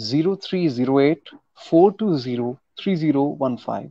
0308 420 3015।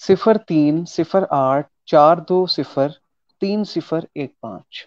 0308 420 3015।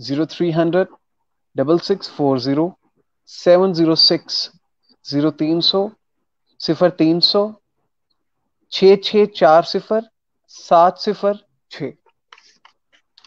0300 6640 706 0300 6640 706।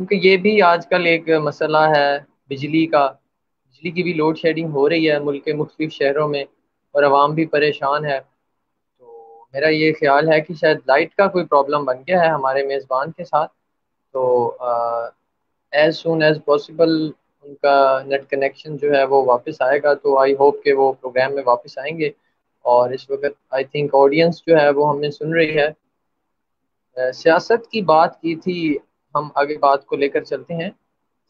کیونکہ یہ بھی آج کل ایک مسئلہ ہے بجلی کا، بجلی کی بھی لوڈ شیڈنگ ہو رہی ہے ملک کے مختلف شہروں میں، اور عوام بھی پریشان ہے۔ تو میرا یہ خیال ہے کہ شاید لائٹ کا کوئی پرابلم بن گیا ہے ہمارے میزبان کے ساتھ، تو as soon as possible in کا نیٹ کنیکشن جو ہے وہ واپس آئے گا، تو آئی ہوپ کہ وہ پروگرام میں واپس آئیں گے۔ اور اس وقت آئی تھنک آڈینس جو ہے وہ ہمیں سن رہی ہے۔ سیاست کی بات کی تھی، ہم آگے بات کو لے کر چلتے ہیں۔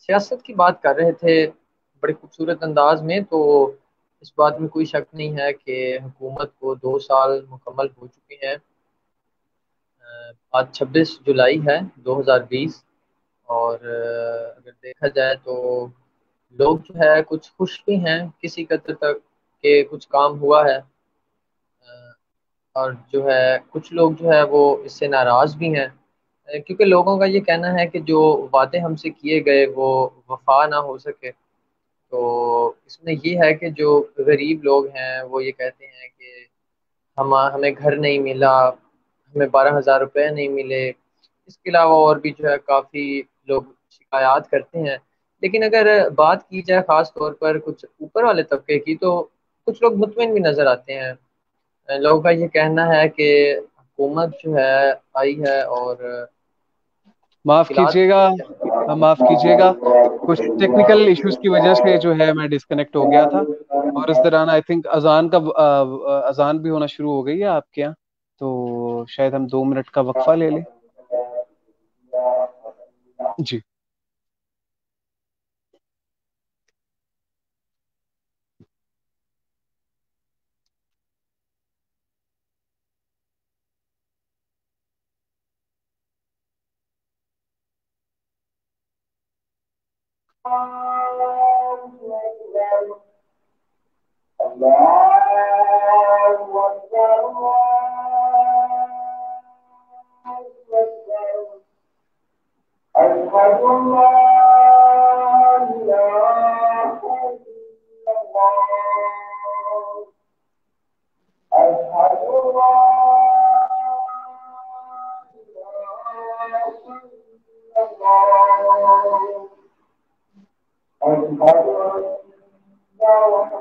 سیاست کی بات کر رہے تھے بڑے خوبصورت انداز میں، تو اس بات میں کوئی شک نہیں ہے کہ حکومت کو 2 سال مکمل ہو چکے ہیں۔ آج 26 جولائی ہے 2020، اور اگر دیکھا جائے تو لوگ جو ہے کچھ خوش بھی ہیں کسی قدر تک کہ کچھ کام ہوا ہے، اور جو ہے کچھ لوگ جو ہے وہ اس سے ناراض بھی ہیں، کیونکہ لوگوں کا یہ کہنا ہے کہ جو وعدے ہم سے کیے گئے وہ وفا نہ ہو سکے۔ تو اس میں یہ ہے کہ جو غریب لوگ ہیں وہ یہ کہتے ہیں کہ ہمیں گھر نہیں ملا، ہمیں 12,000 روپے نہیں ملے، اس کے علاوہ اور بھی جو ہے کافی لوگ شکایات کرتے ہیں۔ لیکن اگر بات کی جائے خاص طور پر کچھ اوپر والے طبقے کی، تو کچھ لوگ مطمئن بھی نظر آتے ہیں۔ لوگوں کا یہ کہنا ہے کہ حکومت جو ہے آئی ہے اور معاف مشکلات کیجیے گا، معاف کیجیے گا، کچھ ٹیکنیکل ایشوز کی وجہ سے جو ہے میں ڈسکنیکٹ ہو گیا تھا، اور اس دوران آئی تھنک اذان کا اذان بھی ہونا شروع ہو گئی ہے آپ کے یہاں، تو شاید ہم 2 منٹ کا وقفہ لے لیں۔ جی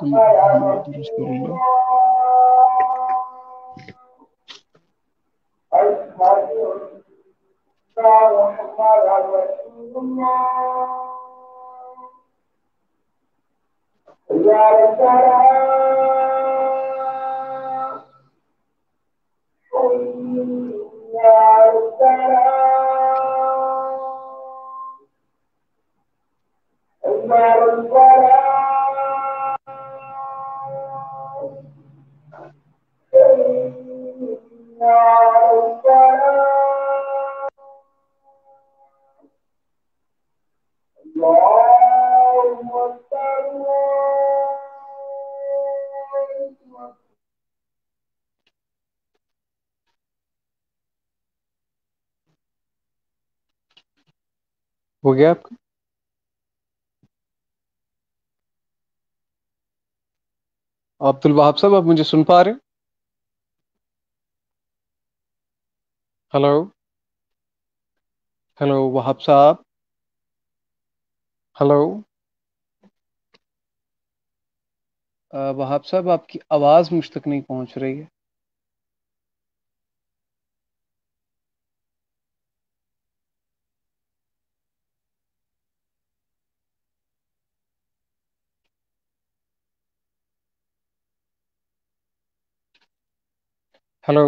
محمد رسول اللہ۔ ہو گیا آپ کا؟ عبد الوہاب صاحب، آپ مجھے سن پا رہے ہیں؟ ہلو ہلو وہاب صاحب، ہلو وہاب صاحب، آپ کی آواز مجھ تک نہیں پہنچ رہی ہے۔ ہلو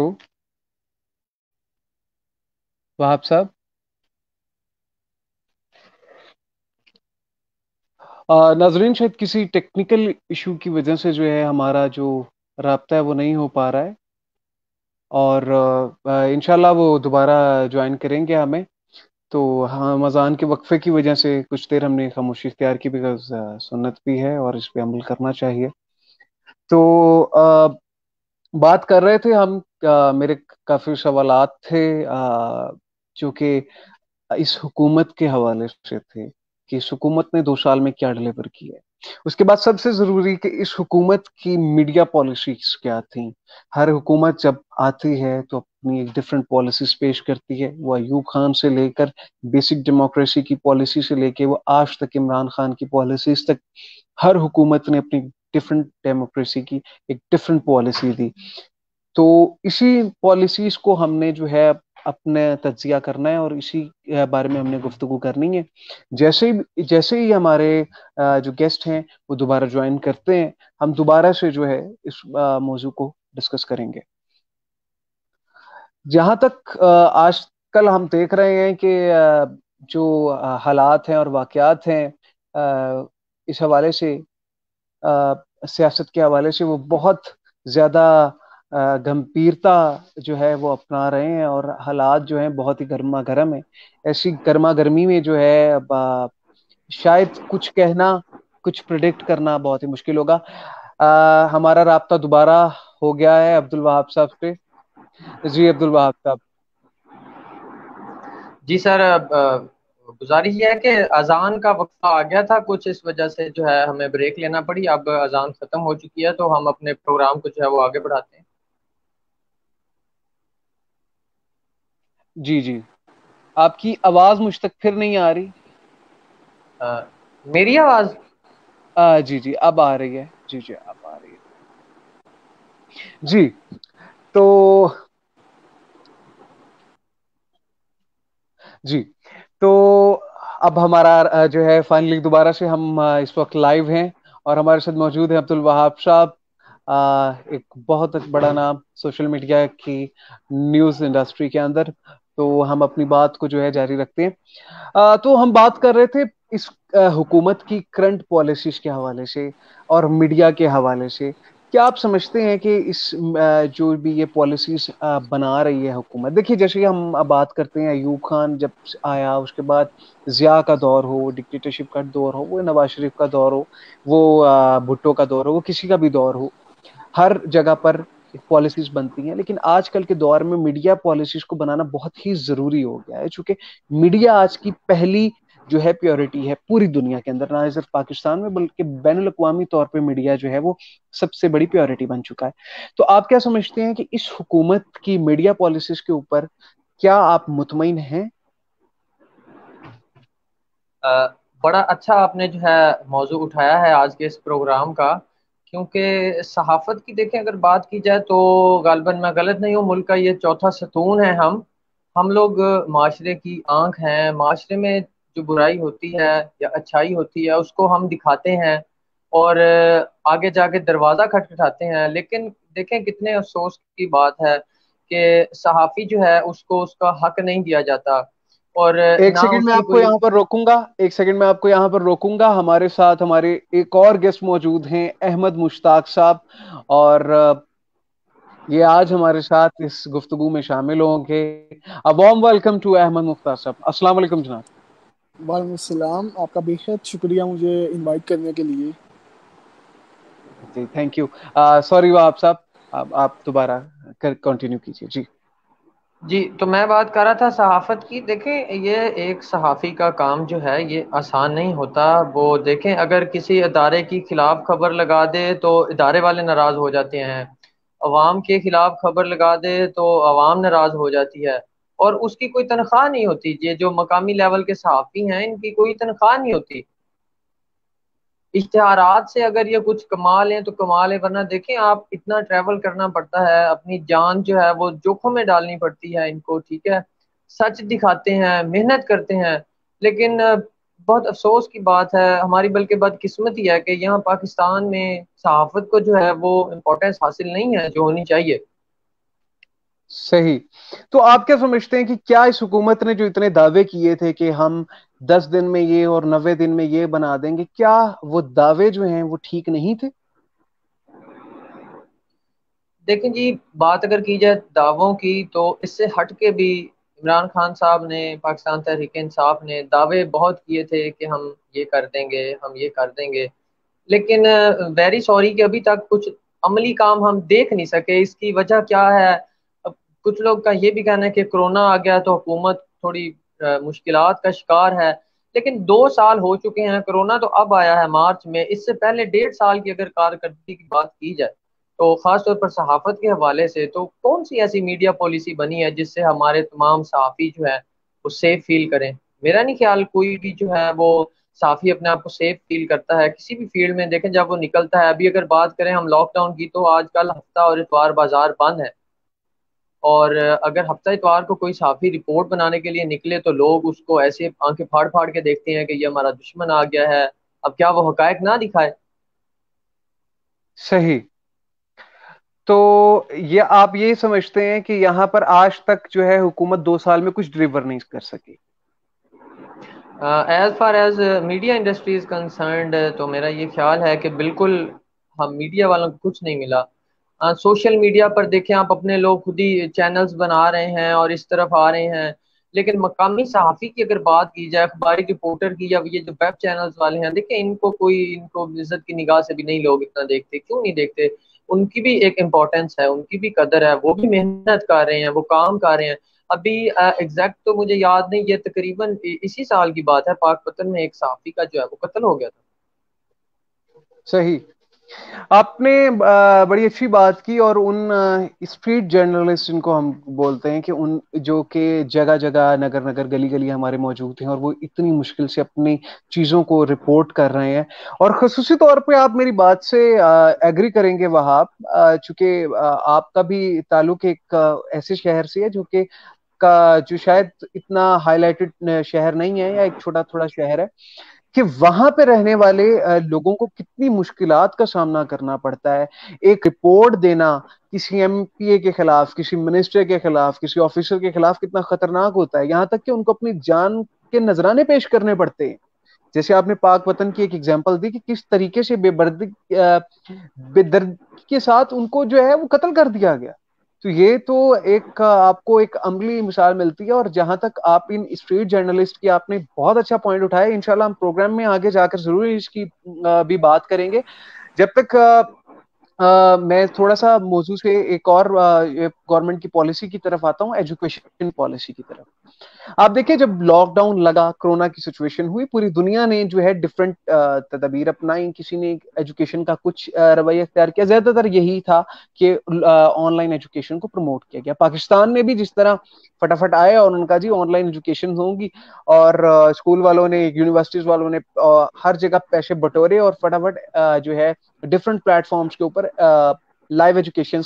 وہاب صاحب، ناظرین، شاید کسی ٹیکنیکل ایشو کی وجہ سے جو ہے ہمارا جو رابطہ ہے وہ نہیں ہو پا رہا ہے، اور انشاءاللہ وہ دوبارہ جوائن کریں گے ہمیں۔ تو ہم اذان کے وقفے کی وجہ سے کچھ دیر ہم نے خاموشی اختیار کی، بیکاز سنت بھی ہے اور اس پہ عمل کرنا چاہیے۔ تو بات کر رہے تھے ہم، میرے کافی سوالات تھے جو کہ اس حکومت کے حوالے سے تھے، کہ اس حکومت نے 2 سال میں کیا ڈلیور کیا ہے۔ اس کے بعد سب سے ضروری کہ اس حکومت کی میڈیا پالیسیز کیا تھیں. ہر حکومت جب آتی ہے تو اپنی ایک ڈفرینٹ پالیسیز پیش کرتی ہے. وہ ایوب خان سے لے کر بیسک ڈیموکریسی کی پالیسی سے لے کے وہ آج تک عمران خان کی پالیسیز تک ہر حکومت نے اپنی ڈفرینٹ ڈیموکریسی کی ایک ڈفرینٹ پالیسی دی. تو اسی پالیسیز کو ہم نے جو ہے اپنے تجزیہ کرنا ہے اور اسی بارے میں ہم نے گفتگو کرنی ہے. جیسے ہی ہمارے جو گیسٹ ہیں وہ دوبارہ جوائن کرتے ہیں ہم دوبارہ سے جو ہے اس موضوع کو ڈسکس کریں گے. جہاں تک آج کل ہم دیکھ رہے ہیں کہ جو حالات ہیں اور واقعات ہیں اس حوالے سے سیاست کے حوالے سے وہ بہت زیادہ گمبھیرتا جو ہے وہ اپنا رہے ہیں اور حالات جو ہیں بہت ہی گرما گرم ہیں. ایسی گرما گرمی میں جو ہے شاید کچھ کہنا کچھ پریڈکٹ کرنا بہت ہی مشکل ہوگا. ہمارا رابطہ دوبارہ ہو گیا ہے عبد الوہاب صاحب سے. جی عبد الوہاب صاحب. جی سر، گزارش یہ ہے کہ اذان کا وقفہ آ گیا تھا کچھ، اس وجہ سے جو ہے ہمیں بریک لینا پڑی. اب اذان ختم ہو چکی ہے تو ہم اپنے پروگرام کو جو ہے وہ آگے بڑھاتے ہیں. جی جی، آپ کی آواز مجھ تک پھر نہیں آ رہی. میری آواز جی جی اب آ رہی ہے. جی جی اب آ رہی ہے. جی تو جی تو اب ہمارا جو ہے فائنلی دوبارہ سے ہم اس وقت لائیو ہیں اور ہمارے ساتھ موجود ہیں عبد الوہاب صاحب. ایک بہت بڑا نام سوشل میڈیا کی نیوز انڈسٹری کے اندر. تو ہم اپنی بات کو جو ہے جاری رکھتے ہیں. تو ہم بات کر رہے تھے اس حکومت کی کرنٹ پالیسیز کے حوالے سے اور میڈیا کے حوالے سے. کیا آپ سمجھتے ہیں کہ اس جو بھی یہ پالیسیز بنا رہی ہے حکومت، دیکھیے جیسے ہم بات کرتے ہیں ایوب خان جب آیا اس کے بعد ضیاء کا دور ہو، ڈکٹیٹرشپ کا دور ہو، وہ نواز شریف کا دور ہو، وہ بھٹو کا دور ہو، وہ کسی کا بھی دور ہو، ہر جگہ پر پالیسیز بنتی ہیں. لیکن آج کل کے دور میں میڈیا پالیسیز کو بنانا بہت ہی ضروری ہو گیا ہے چونکہ میڈیا آج کی پہلی جو ہے پیورٹی ہے پوری دنیا کے اندر، نہ صرف پاکستان میں بلکہ بین الاقوامی طور پہ میڈیا جو ہے وہ سب سے بڑی پیورٹی بن چکا ہے. تو آپ کیا سمجھتے ہیں کہ اس حکومت کی میڈیا پالیسیز کے اوپر کیا آپ مطمئن ہیں؟ بڑا اچھا آپ نے جو ہے موضوع اٹھایا ہے آج کے اس پروگرام کا، کیونکہ صحافت کی دیکھیں اگر بات کی جائے تو غالباً میں غلط نہیں ہوں، ملک کا یہ چوتھا ستون ہے. ہم لوگ معاشرے کی آنکھ ہیں. معاشرے میں جو برائی ہوتی ہے یا اچھائی ہوتی ہے اس کو ہم دکھاتے ہیں اور آگے جا کے دروازہ کھٹکھٹاتے ہیں. لیکن دیکھیں کتنے افسوس کی بات ہے کہ صحافی جو ہے اس کو اس کا حق نہیں دیا جاتا اور ایک نہ سیکنڈ اس میں کی آپ کو کوئی. یہاں پر روکوں گا. ایک سیکنڈ میں آپ کو یہاں پر روکوں گا. ہمارے ساتھ ہمارے ایک اور گیسٹ موجود ہیں احمد مشتاق صاحب، اور یہ آج ہمارے ساتھ اس گفتگو میں شامل ہوں گے. وارم ویلکم ٹو احمد مختار صاحب. السلام علیکم جناب. وعلیکم السلام. آپ کا بے حد شکریہ مجھے انوائٹ کرنے کے لیے. جی تھینک یو. سوری وہاب صاحب، آپ دوبارہ کنٹینیو کیجیے. جی جی تو میں بات کر رہا تھا صحافت کی. دیکھیں یہ ایک صحافی کا کام جو ہے یہ آسان نہیں ہوتا. وہ دیکھیں اگر کسی ادارے کی خلاف خبر لگا دے تو ادارے والے ناراض ہو جاتے ہیں، عوام کے خلاف خبر لگا دے تو عوام ناراض ہو جاتی ہے، اور اس کی کوئی تنخواہ نہیں ہوتی. یہ جو مقامی لیول کے صحافی ہیں ان کی کوئی تنخواہ نہیں ہوتی. اشتہارات سے اگر یہ کچھ کمال ہیں تو کمال ہے، ورنہ دیکھیں آپ اتنا ٹریول کرنا پڑتا ہے، اپنی جان جو ہے وہ جوخم میں ڈالنی پڑتی ہے ان کو. ٹھیک ہے، سچ دکھاتے ہیں، محنت کرتے ہیں، لیکن بہت افسوس کی بات ہے ہماری، بلکہ بدقسمتی ہے کہ یہاں پاکستان میں صحافت کو جو ہے وہ امپورٹنس حاصل نہیں ہے جو ہونی چاہیے. صحیح. تو آپ کیا سمجھتے ہیں کہ کیا اس حکومت نے جو اتنے دعوے کیے تھے کہ ہم 10 دن میں یہ اور 90 دن میں یہ بنا دیں گے، کیا وہ دعوے جو ہیں وہ ٹھیک نہیں تھے؟ دیکھیں جی، بات اگر کی جائے دعووں کی تو اس سے ہٹ کے بھی عمران خان صاحب نے، پاکستان تحریک انصاف نے دعوے بہت کیے تھے کہ ہم یہ کر دیں گے، ہم یہ کر دیں گے، لیکن ویری سوری کہ ابھی تک کچھ عملی کام ہم دیکھ نہیں سکے. اس کی وجہ کیا ہے؟ اب کچھ لوگ کا یہ بھی کہنا ہے کہ کرونا آ گیا تو حکومت تھوڑی مشکلات کا شکار ہے، لیکن 2 سال ہو چکے ہیں، کرونا تو اب آیا ہے مارچ میں، اس سے پہلے 1.5 سال کی اگر کارکردگی کی بات کی جائے تو خاص طور پر صحافت کے حوالے سے، تو کون سی ایسی میڈیا پالیسی بنی ہے جس سے ہمارے تمام صحافی جو ہے وہ سیف فیل کریں؟ میرا نہیں خیال کوئی بھی جو ہے وہ صحافی اپنے آپ کو سیف فیل کرتا ہے کسی بھی فیلڈ میں. دیکھیں جب وہ نکلتا ہے، ابھی اگر بات کریں ہم لاک ڈاؤن کی، تو آج کل ہفتہ اور اتوار بازار بند ہے، اور اگر ہفتہ اتوار کو کوئی صحافی رپورٹ بنانے کے لیے نکلے تو لوگ اس کو ایسے آنکھیں پھاڑ پھاڑ کے دیکھتے ہیں کہ یہ ہمارا دشمن آ گیا ہے. اب کیا وہ حقائق نہ دکھائے؟ صحیح. تو یہ آپ یہ سمجھتے ہیں کہ یہاں پر آج تک جو ہے حکومت 2 سال میں کچھ ڈلیور نہیں کر سکی؟ As far as media industry is concerned, تو میرا یہ خیال ہے کہ بالکل ہم میڈیا والوں کو کچھ نہیں ملا. سوشل میڈیا پر دیکھیں آپ، اپنے لوگ خود ہی چینلز بنا رہے ہیں اور اس طرف آ رہے ہیں، لیکن مقامی صحافی کی اگر بات کی جائے، اخباری رپورٹر کی، یا یہ جو ویب چینلز والے ہیں، دیکھیں ان کو عزت کی نگاہ سے بھی نہیں لوگ اتنا دیکھتے. کیوں نہیں دیکھتے؟ ان کی بھی ایک امپورٹنس ہے، ان کی بھی قدر ہے، وہ بھی محنت کر رہے ہیں، وہ کام کر رہے ہیں. ابھی ایگزیکٹ تو مجھے یاد نہیں، یہ تقریباً اسی سال کی بات ہے، پاک پتن میں ایک صحافی کا جو ہے وہ قتل ہو گیا تھا. صحیح. آپ نے بڑی اچھی بات کی. اور ان اسٹریٹ جرنلسٹ جن کو ہم بولتے ہیں، کہ ان جو کہ جگہ جگہ نگر نگر گلی گلی ہمارے موجود ہیں، اور وہ اتنی مشکل سے اپنی چیزوں کو رپورٹ کر رہے ہیں. اور خصوصی طور پہ آپ میری بات سے ایگری کریں گے وہاں، چونکہ آپ کا بھی تعلق ایک ایسے شہر سے ہے جو شاید اتنا ہائی لائٹڈ شہر نہیں ہے، یا ایک چھوٹا تھوڑا شہر ہے، کہ وہاں پہ رہنے والے لوگوں کو کتنی مشکلات کا سامنا کرنا پڑتا ہے. ایک رپورٹ دینا کسی ایم پی اے کے خلاف، کسی منسٹر کے خلاف، کسی آفیسر کے خلاف کتنا خطرناک ہوتا ہے، یہاں تک کہ ان کو اپنی جان کے نذرانے پیش کرنے پڑتے ہیں. جیسے آپ نے پاک وطن کی ایک ایگزامپل دی کہ کس طریقے سے بے دردی کے ساتھ ان کو جو ہے وہ قتل کر دیا گیا. تو یہ تو ایک آپ کو ایک عملی مثال ملتی ہے. اور جہاں تک آپ ان اسٹریٹ جرنلسٹ کی آپ نے بہت اچھا پوائنٹ اٹھایا، انشاءاللہ ہم پروگرام میں آگے جا کر ضرور اس کی بھی بات کریں گے. جب تک میں تھوڑا سا موضوع سے ایک اور گورنمنٹ کی پالیسی کی طرف آتا ہوں، ایجوکیشن پالیسی کی طرف. آپ دیکھیں جب لاک ڈاؤن لگا، کرونا کی سچویشن ہوئی، پوری دنیا نے جو ہے ڈفرنٹ تدابیر اپنائی. کسی نے ایجوکیشن کا کچھ رویہ اختیار کیا، زیادہ تر یہی تھا کہ آن لائن ایجوکیشن کو پروموٹ کیا گیا. پاکستان میں بھی جس طرح فٹافٹ آئے اور ان کا جی آن لائن ایجوکیشن ہوں گی، اور اسکول والوں نے، یونیورسٹیز والوں نے ہر جگہ پیسے بٹورے اور فٹافٹ جو ہے ڈفرنٹ پلیٹ فارمز کے اوپر لائیو ایجوکیشن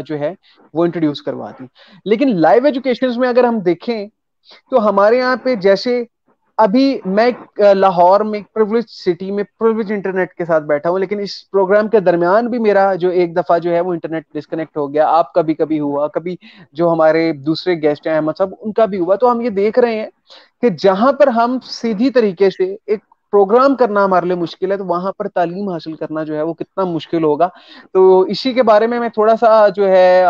جو ہے وہ انٹروڈیوس کروا دی. لیکن لائیو ایجوکیشن میں اگر ہم دیکھیں تو ہمارے یہاں پہ جیسے ابھی میں لاہور میں پریولیج سٹی میں پریولیج انٹرنیٹ کے ساتھ بیٹھا ہوں، لیکن اس پروگرام کے درمیان بھی میرا جو ایک دفعہ جو ہے وہ انٹرنیٹ ڈسکنیکٹ ہو گیا. آپ کا بھی کبھی ہوا، کبھی جو ہمارے دوسرے گیسٹ ہیں احمد صاحب ان کا بھی ہوا. تو ہم یہ دیکھ رہے ہیں کہ جہاں پر ہم سیدھی طریقے سے ایک پروگرام کرنا ہمارے لیے مشکل ہے، تو وہاں پر تعلیم حاصل کرنا جو ہے وہ کتنا مشکل ہوگا. تو اسی کے بارے میں تھوڑا سا جو ہے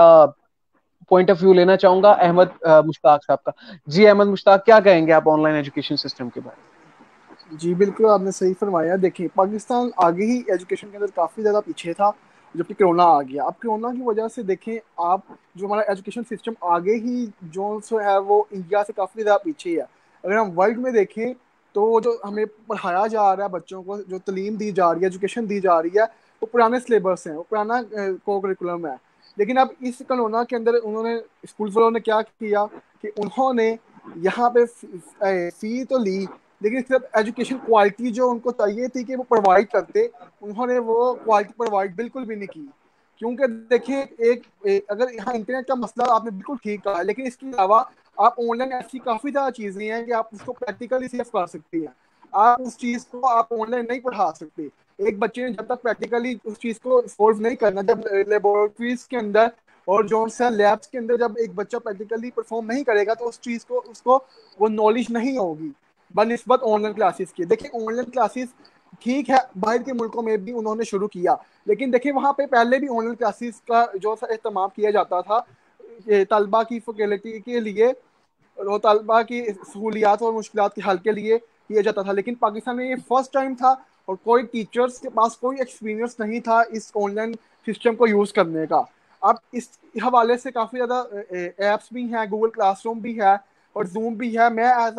پوائنٹ آف ویو لینا چاہوں گا احمد مشتاق صاحب کا. جی احمد مشتاق، کیا کہیں گے آپ آن لائن ایجوکیشن سسٹم کے بارے میں؟ جی بالکل آپ نے صحیح فرمایا. دیکھیں پاکستان آگے ہی ایجوکیشن کے اندر کافی زیادہ پیچھے تھا، جبکہ کرونا آ گیا. اب کرونا کی وجہ سے دیکھیں آپ، جو ہمارا ایجوکیشن سسٹم آگے ہی جو ہے وہ انڈیا سے کافی زیادہ پیچھے ہے. اگر ہم ورلڈ میں دیکھیں تو جو ہمیں پڑھایا جا رہا ہے، بچوں کو جو تعلیم دی جا رہی ہے، ایجوکیشن دی جا رہی ہے، وہ پرانے سلیبس ہیں، وہ پرانا کو کریکولم ہے. لیکن اب اس کرونا کے اندر انہوں نے، اسکول والوں نے کیا کیا کہ انہوں نے یہاں پہ فی تو لی، لیکن صرف ایجوکیشن کوالٹی جو ان کو چاہیے تھی کہ وہ پرووائڈ کرتے، انہوں نے وہ کوالٹی پرووائڈ بالکل بھی نہیں کی. کیونکہ دیکھیں اگر یہاں انٹرنیٹ کا مسئلہ آپ نے بالکل ٹھیک کہا، لیکن اس کے علاوہ آپ آن لائن ایسی کافی زیادہ چیزیں ہیں کہ آپ اس کو پریکٹیکلی صرف کر سکتے ہیں. آپ اس چیز کو آپ آن لائن نہیں پڑھا سکتے. ایک بچے نے جب تک پریکٹیکلی اس چیز کو سولو نہیں کرنا، جب لیبورٹریز کے اندر اور جو سے لیبس کے اندر جب ایک بچہ پریکٹیکلی پرفارم نہیں کرے گا، تو اس کو وہ نالج نہیں ہوگی بنسبت آن لائن کلاسز کی. دیکھیں آن لائن کلاسز ٹھیک ہے، باہر کے ملکوں میں بھی انہوں نے شروع کیا، لیکن دیکھیں وہاں پہ پہلے بھی آن لائن کلاسز کا جو اہتمام کیا جاتا تھا طلبہ کی فیکلٹی کے لیے، اور طلبہ کی سہولیات اور مشکلات کے حل کے لیے کیا جاتا تھا. لیکن پاکستان میں یہ فرسٹ ٹائم تھا، اور کوئی ٹیچرز کے پاس کوئی ایکسپیرینس نہیں تھا اس آن لائن سسٹم کو یوز کرنے کا. اب اس حوالے سے کافی زیادہ ایپس بھی ہیں، گوگل کلاس روم بھی ہے اور زوم بھی ہے. میں ایز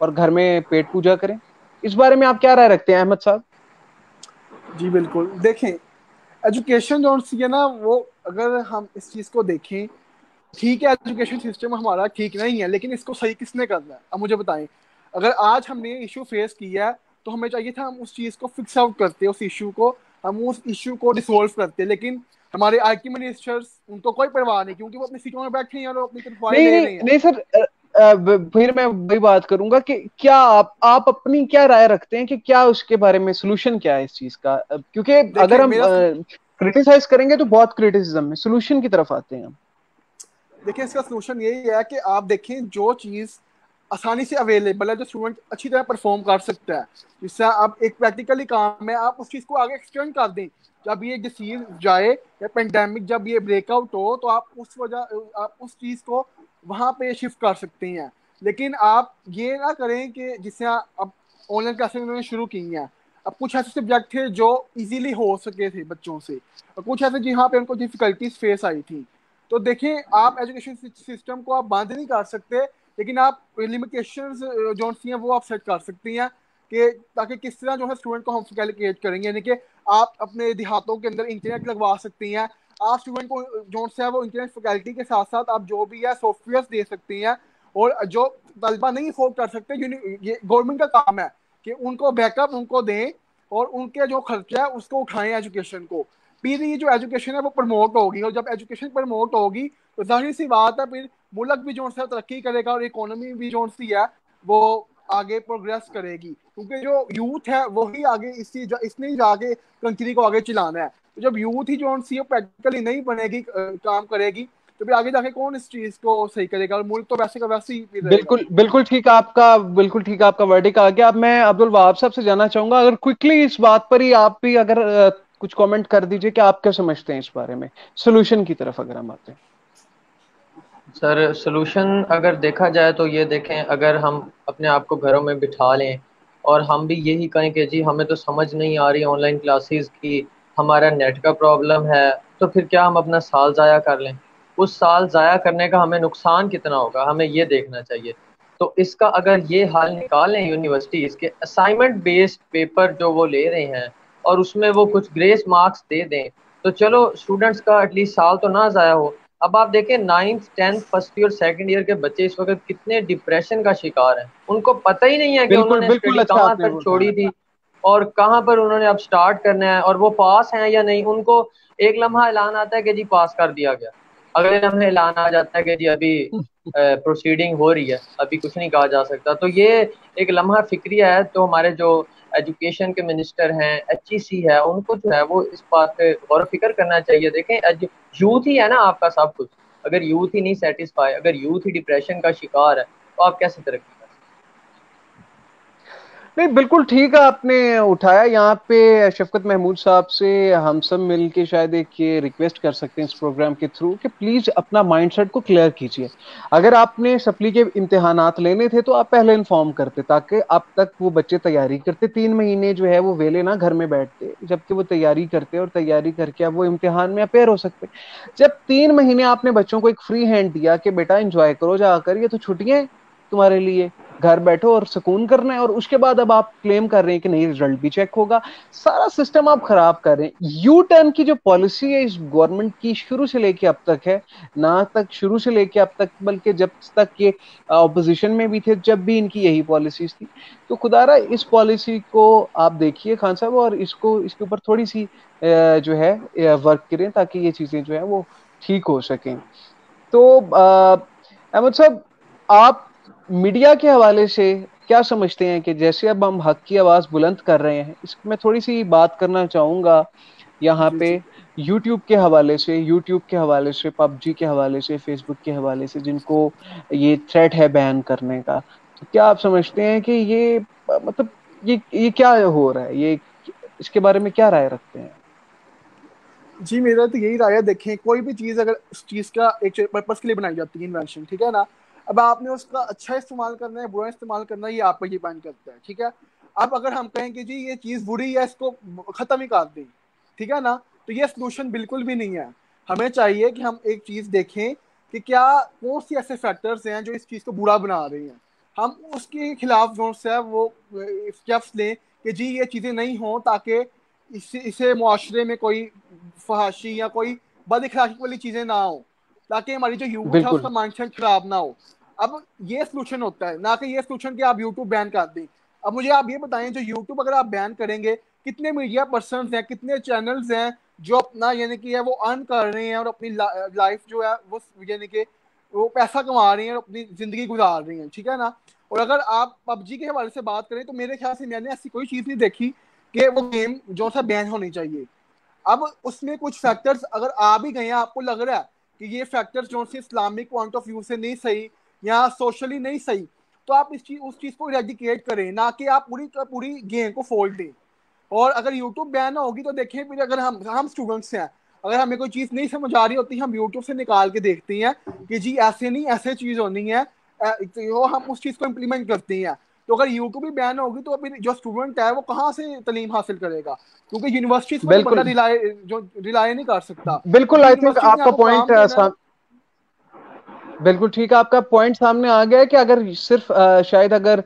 اور گھر میں پیٹ پوجا کریں. اس بارے میں آپ کیا رائے رکھتے ہیں احمد صاحب؟ جی بالکل. دیکھیں ایجوکیشن جو سی ہے نا, وہ اگر ہم اس چیز کو دیکھیں, ٹھیک ہے ایجوکیشن سسٹم ہمارا ٹھیک نہیں ہے, لیکن اس کو صحیح کس نے کرنا ہے؟ اب مجھے بتائیں. اگر آج ہم نے ایشو فیس کیا ہے تو ہمیں چاہیے تھا ہم اس چیز کو فکس آؤٹ کرتے, اس ایشو کو ہم اس ایشو کو ریسولو کرتے, لیکن ہمارے آئی ٹی منسٹرز ان کو کوئی پرواہ نہیں, کیونکہ وہ اپنی سیٹوں میں بیٹھے ہیں اور اپنی تنخواہیں نہیں لے نہیں رہے ہیں. نہیں سر, پھر میں وہی بات کروں گا کہ کیا آپ اپنی کیا رائے رکھتے ہیں کہ کیا اس کے بارے میں سولوشن کیا ہے اس چیز کا؟ کیونکہ اگر دیکھیں ہم کرٹیسائز کریں گے تو بہت کرٹیسزم ہے, سولوشن کی طرف آتے ہیں ہم. دیکھیں اس کا سولوشن یہی ہے کہ آپ دیکھیں جو چیز آسانی سے اویلیبل ہے, جو اسٹوڈنٹ اچھی طرح پرفارم کر سکتا ہے, جس سے آپ ایک پریکٹیکلی کام ہے, آپ اس چیز کو آگے ایکسٹینڈ کر دیں. جب یہ ڈیسیز جائے یا پینڈیمک جب یہ بریک آؤٹ ہو تو آپ اس چیز کو وہاں پہ شفٹ کر سکتے ہیں. لیکن آپ یہ نہ کریں کہ جس سے اب آن لائن کلاسز انہوں نے شروع کی ہیں, اب کچھ ایسے سبجیکٹ تھے جو ایزیلی ہو سکے تھے بچوں سے, اور کچھ ایسے جہاں پہ ان کو ڈفیکلٹیز فیس آئی تھی. تو دیکھیں آپ ایجوکیشن سسٹم کو آپ بند نہیں کر سکتے, لیکن آپ لمیٹیشنز جو سی ہیں وہ آپ سیٹ کر سکتی ہیں, کہ تاکہ کس طرح جو ہے اسٹوڈنٹ کو ہم فیسیلیٹیٹ کریں گے. یعنی کہ آپ اپنے دیہاتوں کے اندر انٹرنیٹ لگوا سکتی ہیں, آپ اسٹوڈنٹ کو جو ہے وہ انٹرنیٹ فیکلٹی کے ساتھ ساتھ آپ جو بھی ہے سافٹ ویئر دے سکتی ہیں, اور جو طلبہ نہیں افورڈ کر سکتے, یہ گورنمنٹ کا کام ہے کہ ان کو بیک اپ ان کو دیں اور ان کے جو خرچہ ہے اس کو اٹھائیں ایجوکیشن کو. پھر یہ جو ایجوکیشن ہے وہ پروموٹ ہوگی, اور جب ایجوکیشن پروموٹ ہوگی تو ظاہر سی بات ہے پھر ملک بھی جو ہے ترقی کرے گا, اور اکانومی بھی جو سی ہے وہ آگے پروگریس کرے گی, کیونکہ جو یوتھ ہے وہی آگے اس نے جا کے کنٹری کو آگے چلانا ہے. تو جب یوتھ ہی جو سی پریکٹیکلی نہیں بنے گی, کام کرے گی, تو پھر آگے جا کے کون اس چیز کو صحیح کرے گا, اور ملک تو ویسے کا ویسے ہی رہے گا. بالکل بالکل ٹھیک آپ کا ورڈک آ گیا. اب میں عبد الوہاب صاحب سے جاننا چاہوں گا, اگر کوئکلی اس بات پر ہی آپ بھی اگر کچھ کامنٹ کر دیجئے کہ آپ کیا سمجھتے ہیں اس بارے میں, سولوشن کی طرف اگر ہم آتے ہیں. سر سلوشن اگر دیکھا جائے تو یہ دیکھیں, اگر ہم اپنے آپ کو گھروں میں بٹھا لیں اور ہم بھی یہی کہیں کہ جی ہمیں تو سمجھ نہیں آ رہی آن لائن کلاسز کی, ہمارا نیٹ کا پرابلم ہے, تو پھر کیا ہم اپنا سال ضائع کر لیں؟ اس سال ضائع کرنے کا ہمیں نقصان کتنا ہوگا, ہمیں یہ دیکھنا چاہیے. تو اس کا اگر یہ حال نکالیں یونیورسٹی, اس کے اسائنمنٹ بیسڈ پیپر جو وہ لے رہے ہیں اور اس میں وہ کچھ گریس مارکس دے دیں, تو چلو اسٹوڈنٹس کا ایٹ لیسٹ سال تو نہ ضائع ہو. اب آپ دیکھیں 9th 10th first year second year کے بچے اس وقت کتنے ڈپریشن کا شکار ہیں, ان کو پتہ ہی نہیں ہے کہ انہوں بالکل نے بالکل, اسٹڈی اچھا کہاں آپ نے تک بتایا. چھوڑی تھی اور کہاں پر انہوں نے اب سٹارٹ کرنا ہے, اور وہ پاس ہیں یا نہیں. ان کو ایک لمحہ اعلان آتا ہے کہ جی پاس کر دیا گیا, اگلے لمحے اعلان آ جاتا ہے کہ جی ابھی پروسیڈنگ ہو رہی ہے, ابھی کچھ نہیں کہا جا سکتا. تو یہ ایک لمحہ فکری ہے. تو ہمارے جو ایجوکیشن کے منسٹر ہیں, ایچ ای سی ہے, ان کو جو ہے وہ اس بات پہ غور و فکر کرنا چاہیے. دیکھیں یوتھ ہی ہے نا آپ کا سب کچھ, اگر یوتھ ہی نہیں سیٹسفائی, اگر یوتھ ہی ڈپریشن کا شکار ہے, تو آپ کیسے ترقی کر سکتے؟ نہیں بالکل ٹھیک ہے آپ نے اٹھایا. یہاں پہ شفقت محمود صاحب سے ہم سب مل کے شاید ایک یہ ریکویسٹ کر سکتے ہیں اس پروگرام کے تھرو کہ پلیز اپنا مائنڈ سیٹ کو کلیئر کیجیے. اگر آپ نے سپلی کے امتحانات لینے تھے تو آپ پہلے انفارم کرتے, تاکہ اب تک وہ بچے تیاری کرتے. 3 مہینے جو ہے وہ ویلے نا گھر میں بیٹھتے, جبکہ وہ تیاری کرتے, اور تیاری کر کے اب وہ امتحان میں اپیئر ہو سکتے. جب 3 مہینے آپ نے بچوں کو ایک فری ہینڈ دیا کہ بیٹا انجوائے کرو جا کر, یہ تو چھٹیاں ہیں تمہارے لیے, گھر بیٹھو اور سکون کرنا ہے, اور اس کے بعد اب آپ کلیم کر رہے ہیں کہ نہیں رزلٹ بھی چیک ہوگا. سارا سسٹم آپ خراب کر رہے ہیں. یو ٹرن کی جو پالیسی ہے اس گورنمنٹ کی شروع سے لے کے اب تک ہے, نہ تک شروع سے لے کے اب تک, بلکہ جب تک یہ اپوزیشن میں بھی تھے جب بھی ان کی یہی پالیسیز تھی. تو خدا را اس پالیسی کو آپ دیکھیے خان صاحب, اور اس کے اوپر تھوڑی سی جو ہے ورک کریں, تاکہ یہ چیزیں جو ہے وہ ٹھیک ہو سکیں. تو احمد صاحب, آپ میڈیا کے حوالے سے کیا سمجھتے ہیں کہ جیسے اب ہم حق کی آواز بلند کر رہے ہیں, اس میں تھوڑی سی بات کرنا چاہوں گا یہاں جی پہ, جی یوٹیوب کے حوالے سے, پب جی کے حوالے سے, فیس بک کے حوالے سے, جن کو یہ تھریٹ ہے بین کرنے کا. تو کیا آپ سمجھتے ہیں کہ یہ مطلب یہ کیا ہو رہا ہے, یہ اس کے بارے میں کیا رائے رکھتے ہیں؟ جی میرا تو یہی رائے ہے. دیکھیں کوئی بھی چیز اگر اس چیز کا ایک پرپز کے لیے بنائی جاتی ہے, انوینشن, ٹھیک ہے نا, اب آپ نے اس کا اچھا استعمال کرنا ہے برا استعمال کرنا ہے, یہ آپ پر ڈیپینڈ کرتا ہے. ٹھیک ہے, اب اگر ہم کہیں کہ جی یہ چیز بری ہے, اس کو ختم ہی کر دیں, ٹھیک ہے نا, تو یہ سولوشن بالکل بھی نہیں ہے. ہمیں چاہیے کہ ہم ایک چیز دیکھیں کہ کیا کون سی ایسے فیکٹرز ہیں جو اس چیز کو برا بنا رہے ہیں. ہم اس کے خلاف جو ہے وہ اسٹیپس لیں کہ جی یہ چیزیں نہیں ہوں، تاکہ اسے معاشرے میں کوئی فحاشی یا کوئی بد اخلاقی والی چیزیں نہ ہوں، تاکہ ہماری جو یوتھ ہے اس بالکل کا مائنڈ سیٹ خراب نہ ہو. اب یہ سولوشن ہوتا ہے، نہ کہ یہ سولوشن کہ آپ یوٹیوب بین کر دیں. اب مجھے آپ یہ بتائیں، جو یوٹیوب اگر آپ بین کریں گے، کتنے میڈیا پرسنز ہیں، کتنے چینلز ہیں جو اپنا یعنی کہ ہے وہ ارن کر رہے ہیں اور اپنی لائف جو ہے وہ یعنی کہ وہ پیسہ کما رہی ہیں اور اپنی زندگی گزار رہی ہیں، ٹھیک ہے نا. اور اگر آپ پب جی کے حوالے سے بات کریں تو میرے خیال سے میں نے ایسی کوئی چیز نہیں دیکھی کہ وہ گیم جو سا بین ہونی چاہیے. اب اس میں کچھ فیکٹرز اگر آ بھی گئے ہیں، آپ کو لگ رہا ہے کہ یہ فیکٹرز جو سے اسلامک پوائنٹ آف ویو سے نہیں صحیح یا سوشلی نہیں صحیح، تو آپ اس چیز کو ریڈیکیٹ کریں، نہ کہ آپ پوری گیم کو فولڈ دیں. اور اگر یوٹیوب بین ہوگی تو دیکھیں پھر اگر ہم اسٹوڈنٹس ہیں، اگر ہمیں کوئی چیز نہیں سمجھ آ رہی ہوتی ہم یوٹیوب سے نکال کے دیکھتے ہیں کہ جی ایسے نہیں ایسے چیز ہونی ہے، ہم اس چیز کو امپلیمنٹ کرتے ہیں. تو اگر یوٹیوب بھی بین ہوگی تو پھر جو اسٹوڈنٹ ہے وہ کہاں سے تعلیم حاصل کرے گا؟ کیونکہ یونیورسٹیز پر تو بندہ بالکل ریلائی نہیں کر سکتا، بالکل. کیونکہ آئی تھنک یونیورسٹیز آپ نے کا آپ کو پوائنٹ کام دینا ہے. بالکل ٹھیک ہے، آپ کا پوائنٹ سامنے آ گیا ہے کہ اگر صرف شاید اگر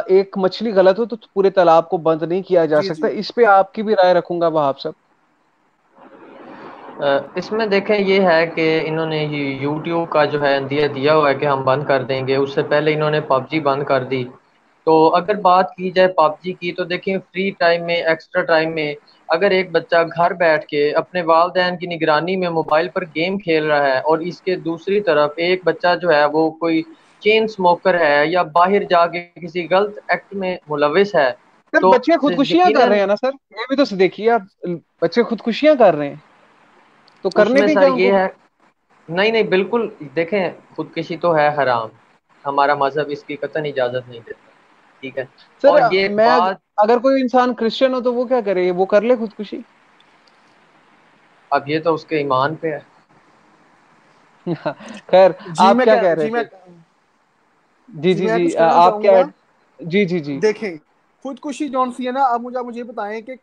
ایک مچھلی غلط ہو تو پورے تالاب کو بند نہیں کیا جا جی سکتا. جی اس پہ آپ کی بھی رائے رکھوں گا وہاں صاحب. اس میں دیکھیں یہ ہے کہ انہوں نے یوٹیوب کا جو ہے دیا ہوا ہے کہ ہم بند کر دیں گے. اس سے پہلے انہوں نے پب جی بند کر دی. تو اگر بات کی جائے پب جی کی تو دیکھیں فری ٹائم میں ایکسٹرا ٹائم میں اگر ایک بچہ گھر بیٹھ کے اپنے والدین کی نگرانی میں موبائل پر گیم کھیل رہا ہے اور اس کے دوسری طرف ایک بچہ جو ہے وہ کوئی چین سموکر ہے یا باہر جا کے کسی غلط ایکٹ میں ملوث ہے سر تو بچے خودکشیاں کر رہے یقیناً ہیں نا سر، یہ بھی تو دیکھیے آپ، بچے خودکشیاں کر رہے ہیں تو اس کرنے میں دیں سر کیا ان کو. یہ ہے. نہیں بالکل دیکھیں خودکشی تو ہے حرام، ہمارا مذہب اس کی قطعاً اجازت نہیں دیتا، ٹھیک ہے. سر اور یہ میں بات اگر کوئی انسان کرسچن ہو تو وہ کیا کرے؟ وہ کر لے خودکشی. اب یہ تو اس کے ایمان پہ ہے. خیر آپ کیا کہہ رہے تھے؟ جی جی جی میں جی کچھ کہنا آپ چاہوں کیا؟ گا. جی جی جی دیکھیں خودکشی جون سی ہے نا، اب مجھے بتائیں کہ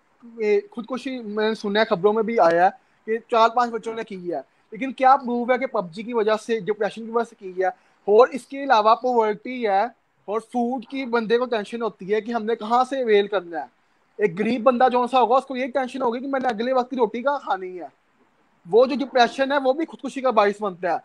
خودکشی میں نے سنا ہے، خبروں میں بھی آیا ہے کہ 4-5 بچوں نے کی ہے، لیکن کیا پروف ہے کہ پب جی کی وجہ سے ڈپریشن کی وجہ سے کی ہے؟ اور اس کے علاوہ پاورٹی ہے اور فوڈ کی بندے کو ٹینشن ہوتی ہے کہ ہم نے کہاں سے ویل کرنا ہے. ایک غریب بندہ جو سا ہوگا اس کو یہ ٹینشن ہوگی کہ میں نے اگلے وقت کی روٹی کہاں کھانی ہے. وہ جو ڈپریشن ہے وہ بھی خودکشی کا باعث بنتا ہے.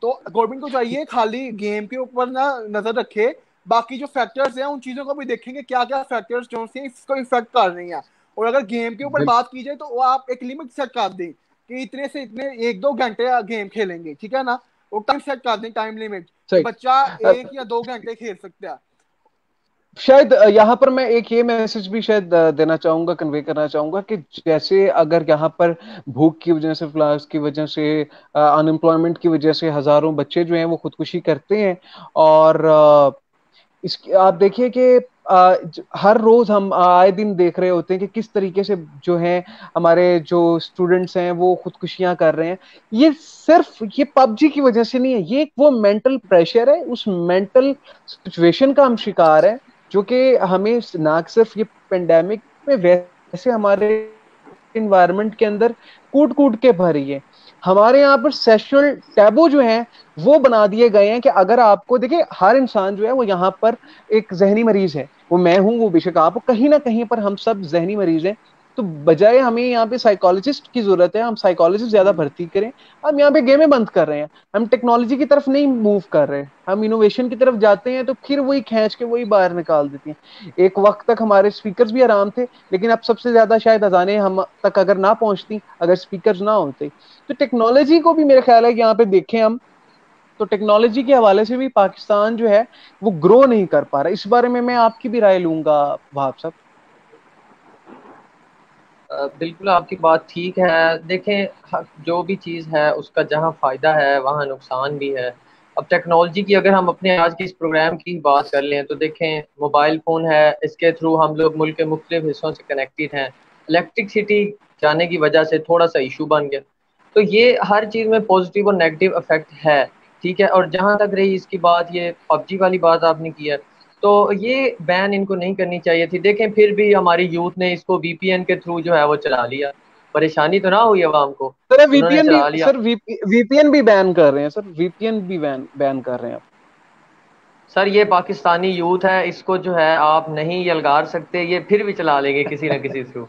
تو گورنمنٹ کو چاہیے خالی گیم کے اوپر نہ نظر رکھے، باقی جو فیکٹرز ہیں ان چیزوں کو بھی دیکھیں گے کیا کیا فیکٹرز جو ہیں اس کو افیکٹ کر رہی ہیں. اور اگر گیم کے اوپر بات کی جائے تو وہ آپ ایک لمٹ سیٹ کر دیں کہ اتنے سے اتنے 1-2 گھنٹے گیم کھیلیں گے، ٹھیک ہے نا. وہ ٹائم سیٹ کر دیں، ٹائم لمٹ کہ بچہ صحیح. 1 یا 2 گھنٹے کھیل سکتا ہے. شاید یہاں پر میں ایک یہ میسج بھی شاید دینا چاہوں گا، کنوے کرنا چاہوں گا کہ جیسے اگر یہاں پر بھوک کی وجہ سے، فلاس کی وجہ سے، ان امپلائمنٹ کی وجہ سے ہزاروں بچے جو ہیں وہ خودکشی کرتے ہیں. اور اس کی آپ دیکھیے کہ ہر روز ہم آئے دن دیکھ رہے ہوتے ہیں کہ کس طریقے سے جو ہیں ہمارے جو اسٹوڈنٹس ہیں وہ خودکشیاں کر رہے ہیں. یہ صرف یہ پب جی کی وجہ سے نہیں ہے، یہ وہ مینٹل پریشر ہے، اس مینٹل سچویشن کا ہم شکار ہے جو کہ ہمیں نہ صرف یہ پینڈیمک میں ویسے ہمارے انوائرمنٹ کے اندر کوٹ کوٹ کے بھری ہے. ہمارے یہاں پر سیکشل ٹیبو جو ہیں وہ بنا دیے گئے ہیں کہ اگر آپ کو دیکھیں ہر انسان جو ہے وہ یہاں پر ایک ذہنی مریض ہے. وہ میں ہوں، وہ بے شک آپ، کہیں نہ کہیں پر ہم سب ذہنی مریض ہیں. تو بجائے ہمیں یہاں پہ سائیکالوجسٹ کی ضرورت ہے، ہم سائیکالوجسٹ زیادہ بھرتی کریں. ہم یہاں پہ گیمیں بند کر رہے ہیں، ہم ٹیکنالوجی کی طرف نہیں موو کر رہے، ہم انوویشن کی طرف جاتے ہیں تو پھر وہی کھینچ کے وہی باہر نکال دیتی ہیں. ایک وقت تک ہمارے اسپیکرز بھی آرام تھے، لیکن اب سب سے زیادہ شاید اذانیں ہم تک اگر نہ پہنچتی اگر اسپیکرز نہ ہوتے. تو ٹیکنالوجی کو بھی میرے خیال ہے کہ یہاں پہ دیکھیں ہم تو ٹیکنالوجی کے حوالے سے بھی پاکستان جو ہے وہ گرو نہیں کر پا رہا. اس بارے میں آپ کی بھی رائے لوں گا وہاب صاحب. بالکل آپ کی بات ٹھیک ہے. دیکھیں جو بھی چیز ہے اس کا جہاں فائدہ ہے وہاں نقصان بھی ہے. اب ٹیکنالوجی کی اگر ہم اپنے آج کے اس پروگرام کی بات کر لیں تو دیکھیں موبائل فون ہے، اس کے تھرو ہم لوگ ملک کے مختلف حصوں سے کنیکٹڈ ہیں. الیکٹرکسٹی جانے کی وجہ سے تھوڑا سا ایشو بن گیا. تو یہ ہر چیز میں پازیٹیو اور نیگیٹو افیکٹ ہے، ٹھیک ہے. اور جہاں تک رہی اس کی بات، یہ پب جی والی بات آپ نے کی ہے تو یہ بین ان کو نہیں کرنی چاہیے تھی. دیکھیں پھر بھی ہماری یوتھ نے اس کو وی پی این کے تھرو جو ہے وہ چلا لیا. پریشانی تو نہ ہوئی عوام کو، سر وی انہوں پی نے این بھی، چلا لیا. سر وی پی این بھی بین کر رہے ہیں، سر وی پی این بھی بین کر رہے ہیں. سر یہ پاکستانی یوتھ ہے، اس کو جو ہے آپ نہیں یلغار سکتے، یہ پھر بھی چلا لیں گے کسی نہ کسی تھرو.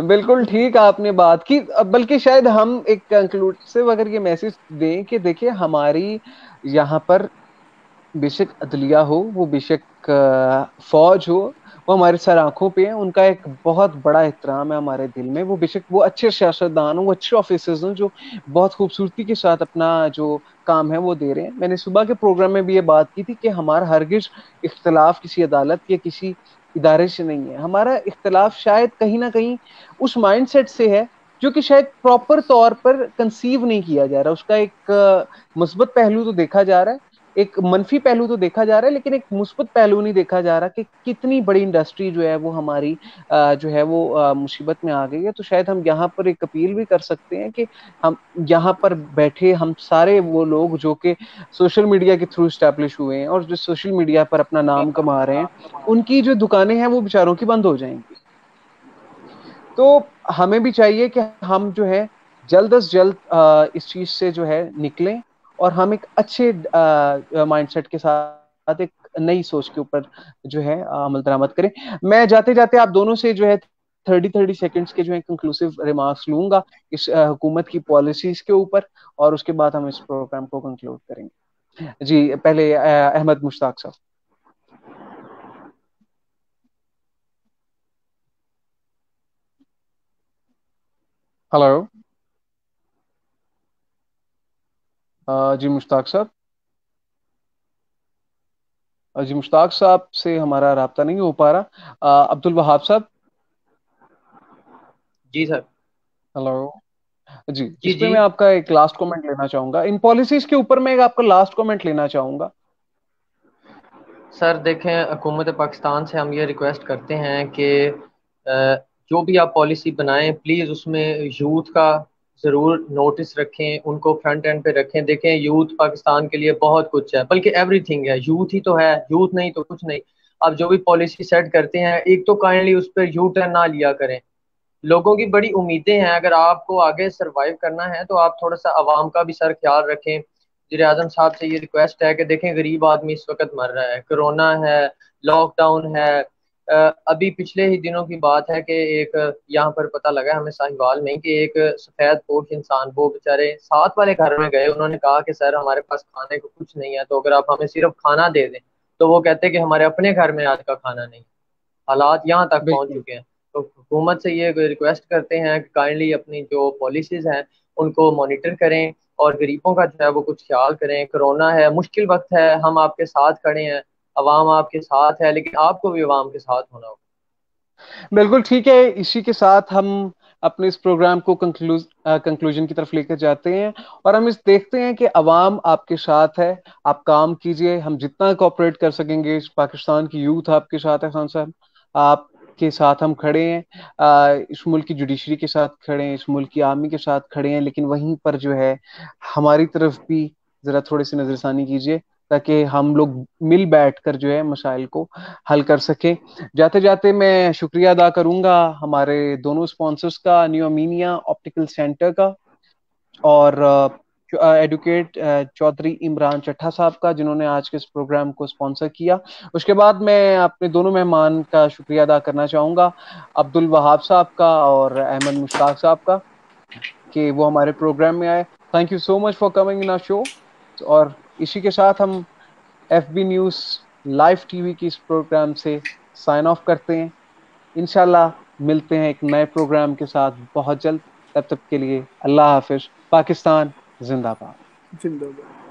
بالکل ٹھیک آپ نے بات کی، بلکہ شاید ہم ایک کنکلوسیو اگر یہ میسج دیں کہ دیکھیں ہماری یہاں پر بے شک عدلیہ ہو، وہ بے شک فوج ہو، وہ ہمارے سر آنکھوں پہ ہیں، ان کا ایک بہت بڑا احترام ہے ہمارے دل میں، وہ بے شک وہ اچھے سیاستدان ہوں، وہ اچھے آفیسرز ہوں جو بہت خوبصورتی کے ساتھ اپنا جو کام ہے وہ دے رہے ہیں. میں نے صبح کے پروگرام میں بھی یہ بات کی تھی کہ ہمارا ہرگز اختلاف کسی عدالت یا کسی ادارے سے نہیں ہے، ہمارا اختلاف شاید کہیں نہ کہیں اس مائنڈ سیٹ سے ہے جو کہ شاید پراپر طور پر کنسیو نہیں کیا جا رہا. اس کا ایک مثبت پہلو تو دیکھا جا رہا ہے، ایک منفی پہلو تو دیکھا جا رہا ہے، لیکن ایک مثبت پہلو نہیں دیکھا جا رہا کہ کتنی بڑی انڈسٹری جو ہے وہ ہماری جو ہے وہ مصیبت میں آ گئی ہے. تو شاید ہم یہاں پر ایک اپیل بھی کر سکتے ہیں کہ ہم یہاں پر بیٹھے ہم سارے وہ لوگ جو کہ سوشل میڈیا کے تھرو اسٹیبلش ہوئے ہیں اور جو سوشل میڈیا پر اپنا نام کما رہے ہیں، ان کی جو دکانیں ہیں وہ بیچاروں کی بند ہو جائیں گی. تو ہمیں بھی چاہیے کہ ہم جو ہے جلد از جلد اس چیز سے جو ہے نکلیں، اور ہم ایک اچھے مائنڈ سیٹ کے ساتھ ایک نئی سوچ کے اوپر جو ہے عمل درآمد کریں. میں جاتے جاتے آپ دونوں سے جو ہے 30 سیکنڈز کے جو ہے کنکلوسیو ریمارکس لوں گا اس حکومت کی پالیسیز کے اوپر، اور اس کے بعد ہم اس پروگرام کو کنکلوڈ کریں گے. جی پہلے احمد مشتاق صاحب. ہلو. جی مشتاق صاحب. جی مشتاق صاحب سے ہمارا رابطہ نہیں ہو پا رہا. عبد الوہاب صاحب. جی سر. ہلو. جی جی اس پہ جی میں آپ کا ایک لاسٹ کامنٹ لینا چاہوں گا، ان پالیسیز کے اوپر میں آپ کا لاسٹ کامنٹ لینا چاہوں گا. سر دیکھیں، حکومت پاکستان سے ہم یہ ریکویسٹ کرتے ہیں کہ جو بھی آپ پالیسی بنائیں پلیز اس میں یوتھ کا ضرور نوٹس رکھیں، ان کو فرنٹ اینڈ پہ رکھیں. دیکھیں یوتھ پاکستان کے لیے بہت کچھ ہے، بلکہ ایوری تھنگ ہے، یوتھ ہی تو ہے، یوتھ نہیں تو کچھ نہیں. اب جو بھی پالیسی سیٹ کرتے ہیں ایک تو کائنڈلی اس پہ یو ٹرن نہ لیا کریں. لوگوں کی بڑی امیدیں ہیں، اگر آپ کو آگے سروائیو کرنا ہے تو آپ تھوڑا سا عوام کا بھی سر خیال رکھیں. وزیر اعظم صاحب سے یہ ریکویسٹ ہے کہ دیکھیں غریب آدمی اس وقت مر رہا ہے، کرونا ہے، لاک ڈاؤن ہے. ابھی پچھلے ہی دنوں کی بات ہے کہ ایک یہاں پر پتہ لگا ہمیں ساہیوال میں کہ ایک سفید پوش انسان، وہ بیچارے ساتھ والے گھر میں گئے، انہوں نے کہا کہ سر ہمارے پاس کھانے کو کچھ نہیں ہے، تو اگر آپ ہمیں صرف کھانا دے دیں، تو وہ کہتے کہ ہمارے اپنے گھر میں آج کا کھانا نہیں. حالات یہاں تک پہنچ بالکل چکے ہیں. تو حکومت سے یہ ریکویسٹ کرتے ہیں کہ کائنڈلی اپنی جو پالیسیز ہیں ان کو مانیٹر کریں اور غریبوں کا جو ہے وہ کچھ خیال کریں. کرونا ہے، مشکل وقت ہے، ہم آپ کے ساتھ کھڑے ہیں، عوام آپ کے ساتھ ہے، لیکن آپ کو بھی عوام کے ساتھ ہونا ہوگا. بالکل ٹھیک ہے. اسی کے ساتھ ہم اپنے اس پروگرام کو کنکلوژن کی طرف لے کر جاتے ہیں، اور ہم اس دیکھتے ہیں کہ عوام آپ کے ساتھ ہے. آپ کام کیجئے، ہم جتنا کوآپریٹ کر سکیں گے، پاکستان کی یوتھ آپ کے ساتھ ہے. خان صاحب آپ کے ساتھ ہم کھڑے ہیں، اس ملک کی جوڈیشری کے ساتھ کھڑے ہیں، اس ملک کی آرمی کے ساتھ کھڑے ہیں، لیکن وہیں پر جو ہے ہماری طرف بھی ذرا تھوڑی سی نظر ثانی کیجیے تاکہ ہم لوگ مل بیٹھ کر جو ہے مسائل کو حل کر سکیں. جاتے جاتے میں شکریہ ادا کروں گا ہمارے دونوں اسپانسرز کا، نیو امینیا آپٹیکل سینٹر کا اور ایڈوکیٹ چودھری عمران چٹھا صاحب کا، جنہوں نے آج کے اس پروگرام کو اسپانسر کیا. اس کے بعد میں اپنے دونوں مہمان کا شکریہ ادا کرنا چاہوں گا، عبد الوہاب صاحب کا اور احمد مشتاق صاحب کا، کہ وہ ہمارے پروگرام میں آئے. Thank you so much for coming in our show. اور اسی کے ساتھ ہم F B news live TV کی اس پروگرام سے سائن آف کرتے ہیں. انشاءاللہ ملتے ہیں ایک نئے پروگرام کے ساتھ بہت جلد. تب تک کے لیے اللہ حافظ. پاکستان زندہ باد. زندہ باد.